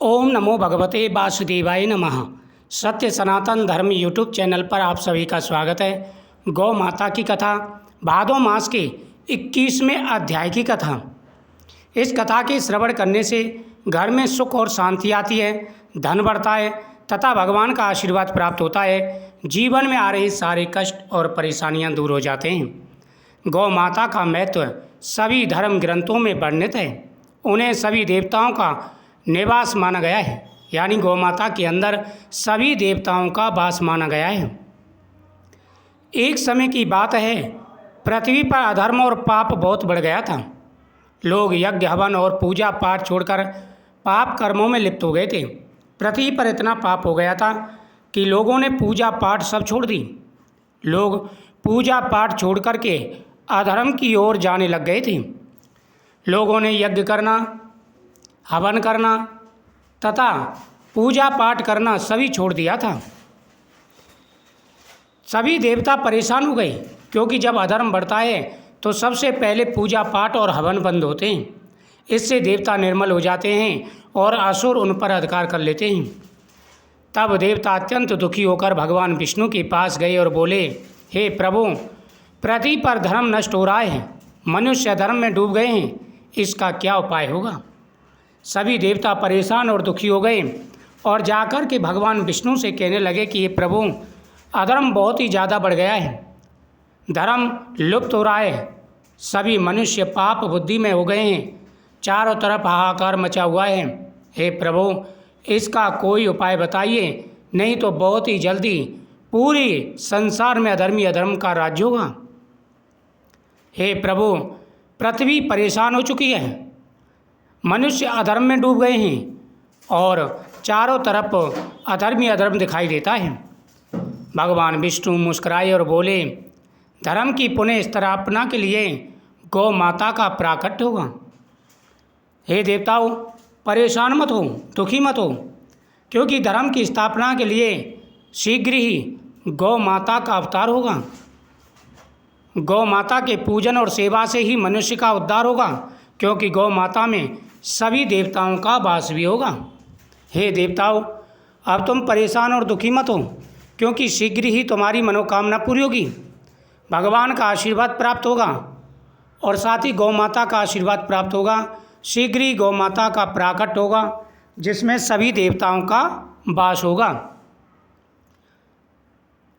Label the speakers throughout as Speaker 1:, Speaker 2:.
Speaker 1: ओम नमो भगवते वासुदेवाय नमः। सत्य सनातन धर्म यूट्यूब चैनल पर आप सभी का स्वागत है। गौ माता की कथा, भादो मास के 21वें अध्याय की कथा। इस कथा के श्रवण करने से घर में सुख और शांति आती है, धन बढ़ता है तथा भगवान का आशीर्वाद प्राप्त होता है। जीवन में आ रहे सारे कष्ट और परेशानियां दूर हो जाते हैं। गौ माता का महत्व सभी धर्म ग्रंथों में वर्णित है। उन्हें सभी देवताओं का निवास माना गया है, यानी गौ माता के अंदर सभी देवताओं का वास माना गया है। एक समय की बात है, पृथ्वी पर अधर्म और पाप बहुत बढ़ गया था। लोग यज्ञ हवन और पूजा पाठ छोड़कर पाप कर्मों में लिप्त हो गए थे। पृथ्वी पर इतना पाप हो गया था कि लोगों ने पूजा पाठ सब छोड़ दी। लोग पूजा पाठ छोड़ कर के अधर्म की ओर जाने लग गए थे। लोगों ने यज्ञ करना, हवन करना तथा पूजा पाठ करना सभी छोड़ दिया था। सभी देवता परेशान हो गए, क्योंकि जब अधर्म बढ़ता है तो सबसे पहले पूजा पाठ और हवन बंद होते हैं। इससे देवता निर्मल हो जाते हैं और असुर उन पर अधिकार कर लेते हैं। तब देवता अत्यंत दुखी होकर भगवान विष्णु के पास गए और बोले, हे प्रभु, पृथ्वी पर धर्म नष्ट हो रहा है, मनुष्य धर्म में डूब गए हैं, इसका क्या उपाय होगा। सभी देवता परेशान और दुखी हो गए और जाकर के भगवान विष्णु से कहने लगे कि ये प्रभु, अधर्म बहुत ही ज़्यादा बढ़ गया है, धर्म लुप्त हो रहा है, सभी मनुष्य पाप बुद्धि में हो गए हैं, चारों तरफ हाहाकार मचा हुआ है। हे प्रभु, इसका कोई उपाय बताइए, नहीं तो बहुत ही जल्दी पूरी संसार में अधर्मी अधर्म का राज्य होगा। हे प्रभु, पृथ्वी परेशान हो चुकी है, मनुष्य अधर्म में डूब गए हैं और चारों तरफ अधर्मी अधर्म दिखाई देता है। भगवान विष्णु मुस्कुराए और बोले, धर्म की पुनः स्थापना के लिए गौ माता का प्राकट्य होगा। हे देवताओं, परेशान मत हो, दुखी मत हो, क्योंकि धर्म की स्थापना के लिए शीघ्र ही गौ माता का अवतार होगा। गौ माता के पूजन और सेवा से ही मनुष्य का उद्धार होगा, क्योंकि गौ माता में सभी देवताओं का वास भी होगा। हे देवताओं, अब तुम परेशान और दुखी मत हो, क्योंकि शीघ्र ही तुम्हारी मनोकामना पूरी होगी। भगवान का आशीर्वाद प्राप्त होगा और साथ ही गौ माता का आशीर्वाद प्राप्त होगा। शीघ्र ही गौ माता का प्राकट्य होगा, जिसमें सभी देवताओं का वास होगा।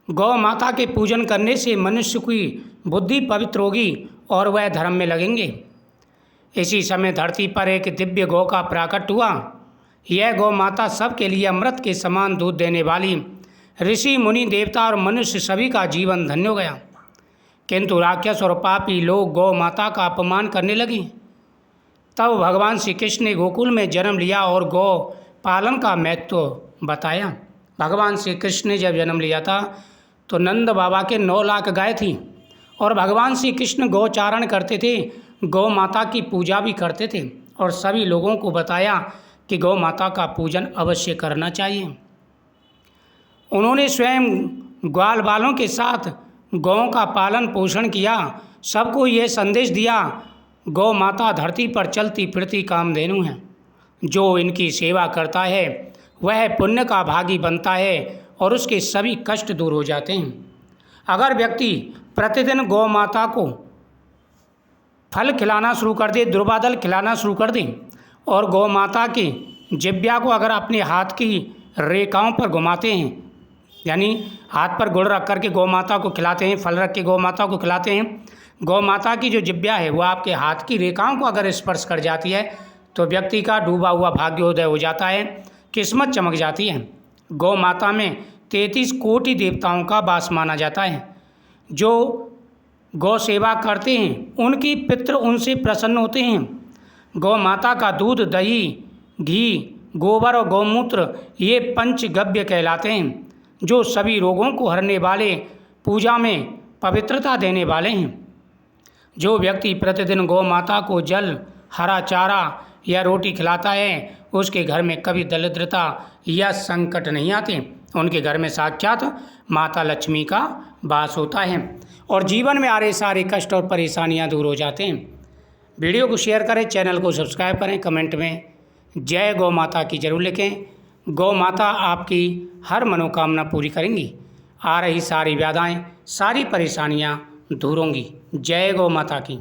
Speaker 1: गौ माता के पूजन करने से मनुष्य की बुद्धि पवित्र होगी और वह धर्म में लगेंगे। इसी समय धरती पर एक दिव्य गौ का प्राकट्य हुआ। यह गौ माता सबके लिए अमृत के समान दूध देने वाली, ऋषि मुनि देवता और मनुष्य सभी का जीवन धन्य हो गया। किंतु राक्षस और पापी लोग गौ माता का अपमान करने लगे। तब भगवान श्री कृष्ण ने गोकुल में जन्म लिया और गौ पालन का महत्व बताया। भगवान श्री कृष्ण ने जब जन्म लिया था तो नंद बाबा के 9 लाख गाय थी और भगवान श्री कृष्ण गौचारण करते थे, गौ माता की पूजा भी करते थे और सभी लोगों को बताया कि गौ माता का पूजन अवश्य करना चाहिए। उन्होंने स्वयं ग्वाल बालों के साथ गौओं का पालन पोषण किया, सबको ये संदेश दिया, गौ माता धरती पर चलती फिरती कामधेनु है, जो इनकी सेवा करता है वह पुण्य का भागी बनता है और उसके सभी कष्ट दूर हो जाते हैं। अगर व्यक्ति प्रतिदिन गौ माता को फल खिलाना शुरू कर दे, दुर्वादल खिलाना शुरू कर दे और गौ माता की जिब्या को अगर अपने हाथ की रेखाओं पर घुमाते हैं, यानी हाथ पर गुड़ रख करके गौ माता को खिलाते हैं, फल रख के गौ माता को खिलाते हैं, गौ माता की जो जिब्या है वो आपके हाथ की रेखाओं को अगर स्पर्श कर जाती है तो व्यक्ति का डूबा हुआ भाग्योदय हो जाता है, किस्मत चमक जाती है। गौ माता में 33 कोटि देवताओं का वास माना जाता है। जो गौ सेवा करते हैं उनकी पितृ उनसे प्रसन्न होते हैं। गौ माता का दूध, दही, घी, गोबर और गौमूत्र ये पंचगव्य कहलाते हैं, जो सभी रोगों को हरने वाले, पूजा में पवित्रता देने वाले हैं। जो व्यक्ति प्रतिदिन गौ माता को जल, हरा चारा या रोटी खिलाता है उसके घर में कभी दरिद्रता या संकट नहीं आते। उनके घर में साक्षात माता लक्ष्मी का वास होता है और जीवन में आ रहे सारे कष्ट और परेशानियां दूर हो जाते हैं। वीडियो को शेयर करें, चैनल को सब्सक्राइब करें, कमेंट में जय गौ माता की जरूर लिखें। गौ माता आपकी हर मनोकामना पूरी करेंगी। आ रही सारी व्याधाएं, सारी परेशानियां दूर होंगी। जय गौ माता की।